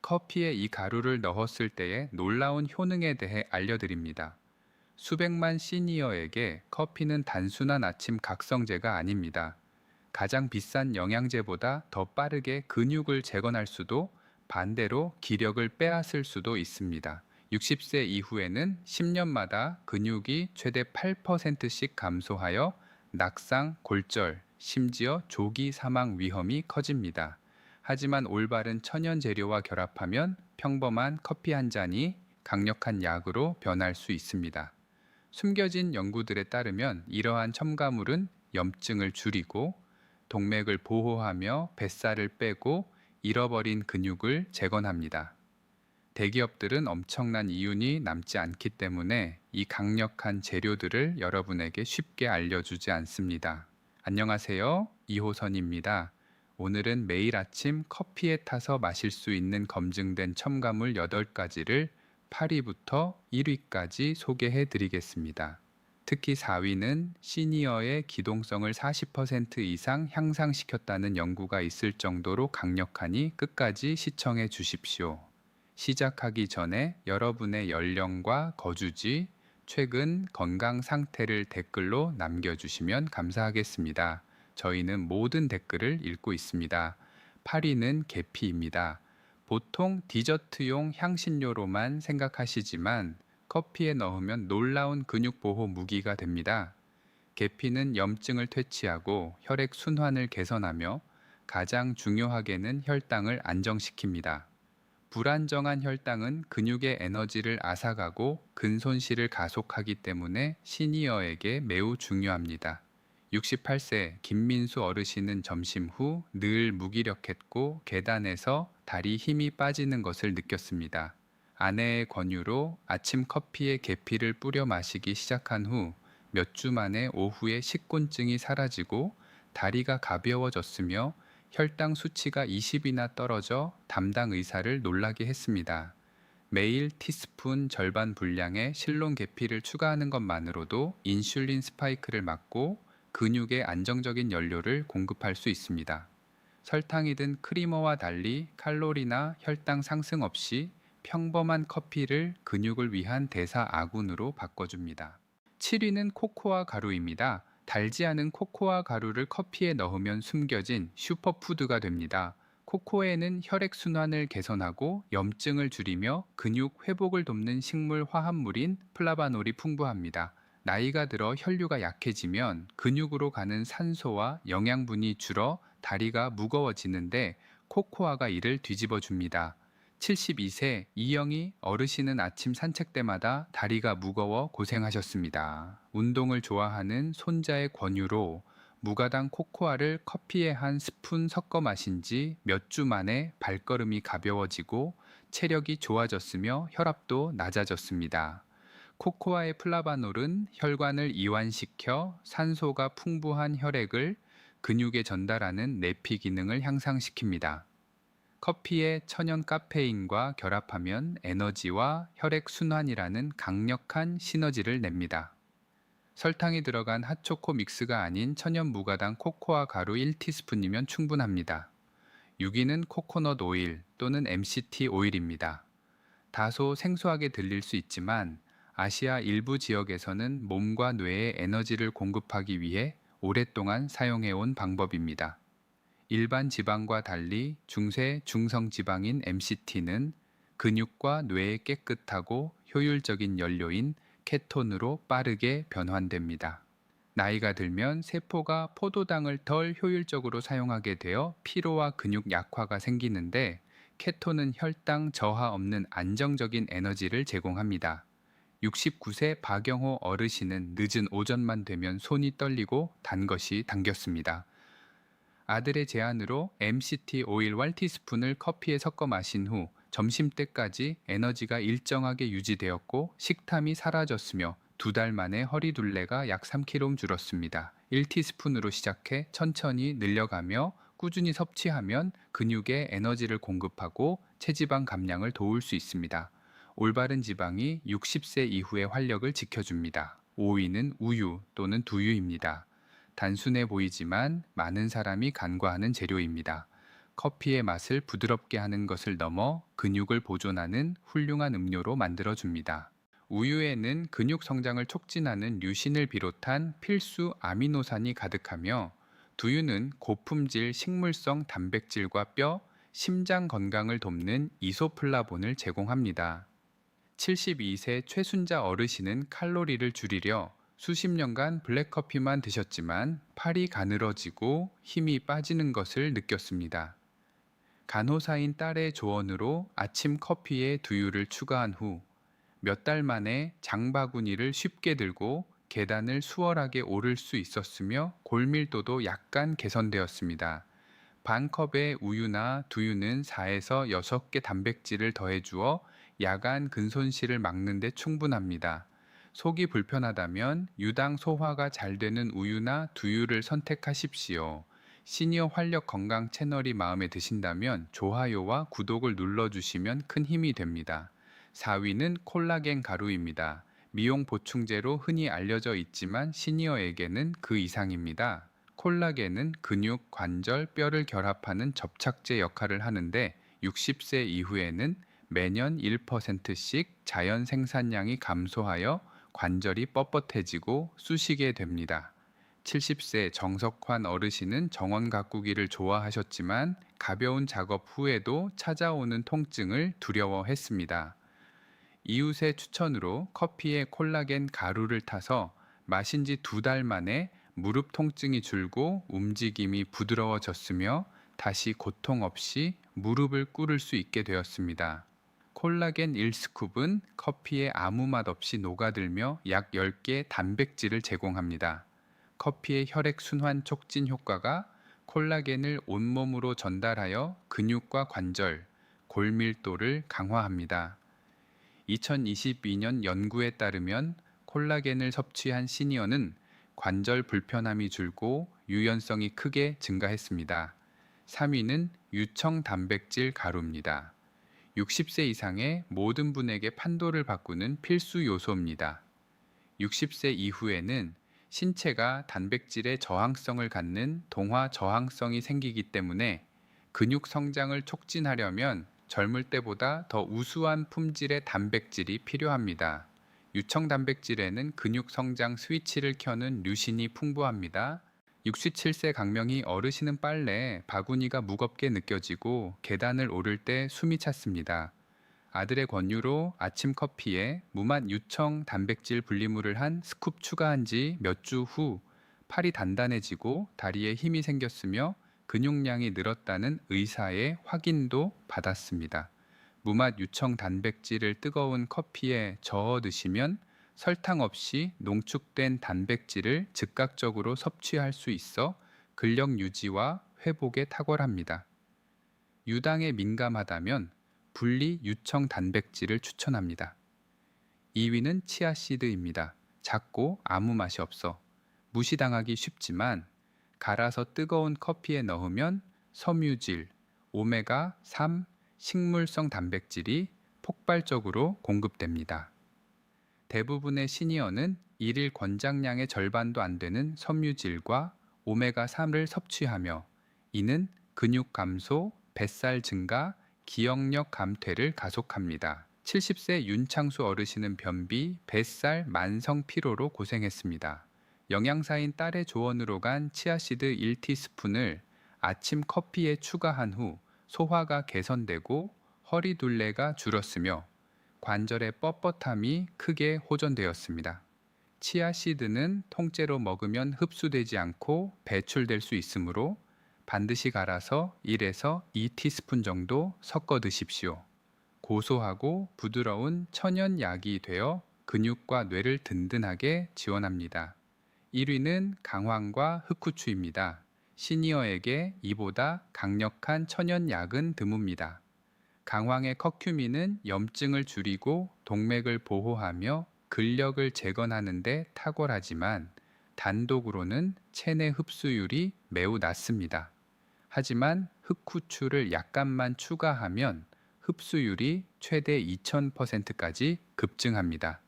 커피에 이 가루를 넣었을 때의 놀라운 효능에 대해 알려드립니다. 수백만 시니어에게 커피는 단순한 아침 각성제가 아닙니다. 가장 비싼 영양제보다 더 빠르게 근육을 재건할 수도, 반대로 기력을 빼앗을 수도 있습니다. 60세 이후에는 10년마다 근육이 최대 8%씩 감소하여 낙상, 골절, 심지어 조기 사망 위험이 커집니다. 하지만 올바른 천연 재료와 결합하면 평범한 커피 한 잔이 강력한 약으로 변할 수 있습니다. 숨겨진 연구들에 따르면 이러한 첨가물은 염증을 줄이고 동맥을 보호하며 뱃살을 빼고 잃어버린 근육을 재건합니다. 대기업들은 엄청난 이윤이 남지 않기 때문에 이 강력한 재료들을 여러분에게 쉽게 알려주지 않습니다. 안녕하세요. 이호선입니다. 오늘은 매일 아침 커피에 타서 마실 수 있는 검증된 첨가물 8가지를 8위부터 1위까지 소개해 드리겠습니다. 특히 4위는 시니어의 기동성을 40% 이상 향상시켰다는 연구가 있을 정도로 강력하니 끝까지 시청해 주십시오. 시작하기 전에 여러분의 연령과 거주지, 최근 건강 상태를 댓글로 남겨주시면 감사하겠습니다. 저희는 모든 댓글을 읽고 있습니다. 8위는 계피입니다. 보통 디저트용 향신료로만 생각하시지만 커피에 넣으면 놀라운 근육 보호 무기가 됩니다. 계피는 염증을 퇴치하고 혈액 순환을 개선하며 가장 중요하게는 혈당을 안정시킵니다. 불안정한 혈당은 근육의 에너지를 앗아가고 근손실을 가속하기 때문에 시니어에게 매우 중요합니다. 68세 김민수 어르신은 점심 후 늘 무기력했고 계단에서 다리 힘이 빠지는 것을 느꼈습니다. 아내의 권유로 아침 커피에 계피를 뿌려 마시기 시작한 후 몇 주 만에 오후에 식곤증이 사라지고 다리가 가벼워졌으며 혈당 수치가 20이나 떨어져 담당 의사를 놀라게 했습니다. 매일 티스푼 절반 분량의 실론 계피를 추가하는 것만으로도 인슐린 스파이크를 막고 근육에 안정적인 연료를 공급할 수 있습니다. 설탕이 든 크리머와 달리 칼로리나 혈당 상승 없이 평범한 커피를 근육을 위한 대사 아군으로 바꿔줍니다. 7위는 코코아 가루입니다. 달지 않은 코코아 가루를 커피에 넣으면 숨겨진 슈퍼푸드가 됩니다. 코코에는 혈액순환을 개선하고 염증을 줄이며 근육 회복을 돕는 식물 화합물인 플라바놀이 풍부합니다. 나이가 들어 혈류가 약해지면 근육으로 가는 산소와 영양분이 줄어 다리가 무거워지는데 코코아가 이를 뒤집어 줍니다. 72세 이영희 어르신은 아침 산책 때마다 다리가 무거워 고생하셨습니다. 운동을 좋아하는 손자의 권유로 무가당 코코아를 커피에 한 스푼 섞어 마신 지 몇 주 만에 발걸음이 가벼워지고 체력이 좋아졌으며 혈압도 낮아졌습니다. 코코아의 플라바놀은 혈관을 이완시켜 산소가 풍부한 혈액을 근육에 전달하는 내피 기능을 향상시킵니다. 커피에 천연 카페인과 결합하면 에너지와 혈액 순환이라는 강력한 시너지를 냅니다. 설탕이 들어간 핫초코 믹스가 아닌 천연 무가당 코코아 가루 1티스푼이면 충분합니다. 6위는 코코넛 오일 또는 MCT 오일입니다. 다소 생소하게 들릴 수 있지만 아시아 일부 지역에서는 몸과 뇌에 에너지를 공급하기 위해 오랫동안 사용해온 방법입니다. 일반 지방과 달리 중세 중성 지방인 MCT는 근육과 뇌에 깨끗하고 효율적인 연료인 케톤으로 빠르게 변환됩니다. 나이가 들면 세포가 포도당을 덜 효율적으로 사용하게 되어 피로와 근육 약화가 생기는데 케톤은 혈당 저하 없는 안정적인 에너지를 제공합니다. 69세 박영호 어르신은 늦은 오전만 되면 손이 떨리고 단 것이 당겼습니다. 아들의 제안으로 MCT 오일 1티스푼을 커피에 섞어 마신 후 점심때까지 에너지가 일정하게 유지되었고 식탐이 사라졌으며 2달 만에 허리둘레가 약 3kg 줄었습니다. 1티스푼으로 시작해 천천히 늘려가며 꾸준히 섭취하면 근육에 에너지를 공급하고 체지방 감량을 도울 수 있습니다. 올바른 지방이 60세 이후의 활력을 지켜줍니다. 5위는 우유 또는 두유입니다. 단순해 보이지만 많은 사람이 간과하는 재료입니다. 커피의 맛을 부드럽게 하는 것을 넘어 근육을 보존하는 훌륭한 음료로 만들어줍니다. 우유에는 근육 성장을 촉진하는 류신을 비롯한 필수 아미노산이 가득하며 두유는 고품질 식물성 단백질과 뼈, 심장 건강을 돕는 이소플라본을 제공합니다. 72세 최순자 어르신은 칼로리를 줄이려 수십 년간 블랙커피만 드셨지만 팔이 가늘어지고 힘이 빠지는 것을 느꼈습니다. 간호사인 딸의 조언으로 아침 커피에 두유를 추가한 후 몇 달 만에 장바구니를 쉽게 들고 계단을 수월하게 오를 수 있었으며 골밀도도 약간 개선되었습니다. 반 컵의 우유나 두유는 4에서 6개 단백질을 더해 주어 야간 근손실을 막는 데 충분합니다. 속이 불편하다면 유당 소화가 잘 되는 우유나 두유를 선택하십시오. 시니어 활력 건강 채널이 마음에 드신다면 좋아요와 구독을 눌러주시면 큰 힘이 됩니다. 4위는 콜라겐 가루입니다. 미용 보충제로 흔히 알려져 있지만 시니어에게는 그 이상입니다. 콜라겐은 근육, 관절, 뼈를 결합하는 접착제 역할을 하는데 60세 이후에는 매년 1%씩 자연 생산량이 감소하여 관절이 뻣뻣해지고 쑤시게 됩니다. 70세 정석환 어르신은 정원 가꾸기를 좋아하셨지만 가벼운 작업 후에도 찾아오는 통증을 두려워했습니다. 이웃의 추천으로 커피에 콜라겐 가루를 타서 마신 지 2달 만에 무릎 통증이 줄고 움직임이 부드러워졌으며 다시 고통 없이 무릎을 꿇을 수 있게 되었습니다. 콜라겐 1스쿱은 커피에 아무 맛 없이 녹아들며 약 10개의 단백질을 제공합니다. 커피의 혈액순환 촉진 효과가 콜라겐을 온몸으로 전달하여 근육과 관절, 골밀도를 강화합니다. 2022년 연구에 따르면 콜라겐을 섭취한 시니어는 관절 불편함이 줄고 유연성이 크게 증가했습니다. 3위는 유청 단백질 가루입니다. 60세 이상의 모든 분에게 판도를 바꾸는 필수 요소입니다. 60세 이후에는 신체가 단백질의 저항성을 갖는 동화 저항성이 생기기 때문에 근육 성장을 촉진하려면 젊을 때보다 더 우수한 품질의 단백질이 필요합니다. 유청 단백질에는 근육 성장 스위치를 켜는 류신이 풍부합니다. 67세 강명희 어르신은 빨래 바구니가 무겁게 느껴지고 계단을 오를 때 숨이 찼습니다. 아들의 권유로 아침 커피에 무맛 유청 단백질 분리물을 한 스쿱 추가한 지 몇 주 후 팔이 단단해지고 다리에 힘이 생겼으며 근육량이 늘었다는 의사의 확인도 받았습니다. 무맛 유청 단백질을 뜨거운 커피에 저어 드시면 설탕 없이 농축된 단백질을 즉각적으로 섭취할 수 있어 근력 유지와 회복에 탁월합니다. 유당에 민감하다면 분리 유청 단백질을 추천합니다. 2위는 치아씨드입니다. 작고 아무 맛이 없어 무시당하기 쉽지만 갈아서 뜨거운 커피에 넣으면 섬유질, 오메가3 식물성 단백질이 폭발적으로 공급됩니다. 대부분의 시니어는 일일 권장량의 절반도 안 되는 섬유질과 오메가3을 섭취하며 이는 근육 감소, 뱃살 증가, 기억력 감퇴를 가속합니다. 70세 윤창수 어르신은 변비, 뱃살, 만성 피로로 고생했습니다. 영양사인 딸의 조언으로 간 치아씨드 1티스푼을 아침 커피에 추가한 후 소화가 개선되고 허리 둘레가 줄었으며 관절의 뻣뻣함이 크게 호전되었습니다. 치아씨드는 통째로 먹으면 흡수되지 않고 배출될 수 있으므로 반드시 갈아서 1에서 2티스푼 정도 섞어 드십시오. 고소하고 부드러운 천연 약이 되어 근육과 뇌를 든든하게 지원합니다. 1위는 강황과 흑후추입니다. 시니어에게 이보다 강력한 천연 약은 드뭅니다. 강황의 커큐민은 염증을 줄이고 동맥을 보호하며 근력을 재건하는 데 탁월하지만 단독으로는 체내 흡수율이 매우 낮습니다. 하지만 흑후추를 약간만 추가하면 흡수율이 최대 2000%까지 급증합니다.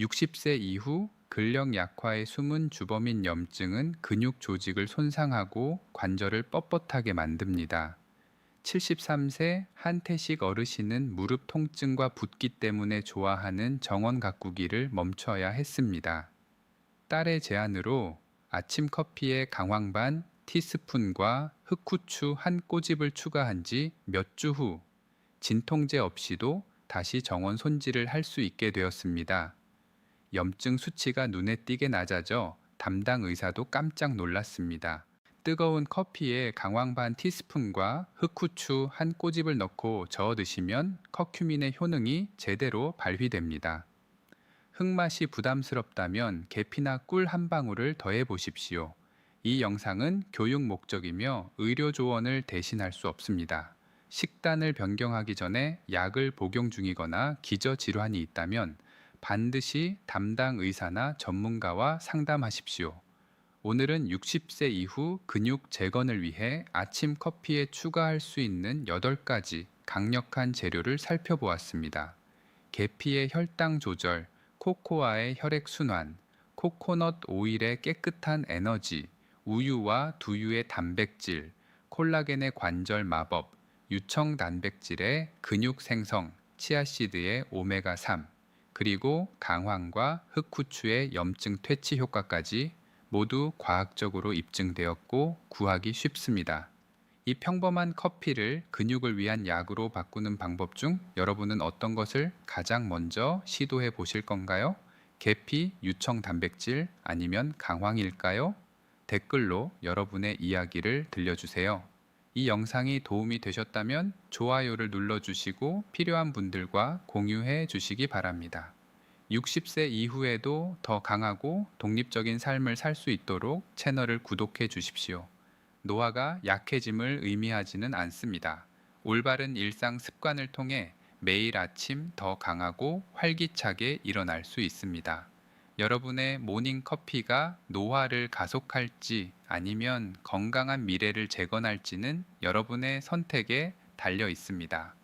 60세 이후 근력 약화에 숨은 주범인 염증은 근육 조직을 손상하고 관절을 뻣뻣하게 만듭니다. 73세 한태식 어르신은 무릎 통증과 붓기 때문에 좋아하는 정원 가꾸기를 멈춰야 했습니다. 딸의 제안으로 아침 커피에 강황 반 티스푼과 흑후추 한 꼬집을 추가한 지 몇 주 후 진통제 없이도 다시 정원 손질을 할 수 있게 되었습니다. 염증 수치가 눈에 띄게 낮아져 담당 의사도 깜짝 놀랐습니다. 뜨거운 커피에 강황 반 티스푼과 흑후추 한 꼬집을 넣고 저어 드시면 커큐민의 효능이 제대로 발휘됩니다. 흙맛이 부담스럽다면 계피나 꿀 한 방울을 더해 보십시오. 이 영상은 교육 목적이며 의료 조언을 대신할 수 없습니다. 식단을 변경하기 전에 약을 복용 중이거나 기저질환이 있다면 반드시 담당 의사나 전문가와 상담하십시오. 오늘은 60세 이후 근육 재건을 위해 아침 커피에 추가할 수 있는 8가지 강력한 재료를 살펴보았습니다. 계피의 혈당 조절, 코코아의 혈액 순환, 코코넛 오일의 깨끗한 에너지, 우유와 두유의 단백질, 콜라겐의 관절 마법, 유청 단백질의 근육 생성, 치아씨드의 오메가3, 그리고 강황과 흑후추의 염증 퇴치 효과까지 모두 과학적으로 입증되었고 구하기 쉽습니다. 이 평범한 커피를 근육을 위한 약으로 바꾸는 방법 중 여러분은 어떤 것을 가장 먼저 시도해 보실 건가요? 계피, 유청 단백질 아니면 강황일까요? 댓글로 여러분의 이야기를 들려주세요. 이 영상이 도움이 되셨다면 좋아요를 눌러주시고 필요한 분들과 공유해 주시기 바랍니다. 60세 이후에도 더 강하고 독립적인 삶을 살 수 있도록 채널을 구독해 주십시오. 노화가 약해짐을 의미하지는 않습니다. 올바른 일상 습관을 통해 매일 아침 더 강하고 활기차게 일어날 수 있습니다. 여러분의 모닝 커피가 노화를 가속할지 아니면 건강한 미래를 재건할지는 여러분의 선택에 달려 있습니다.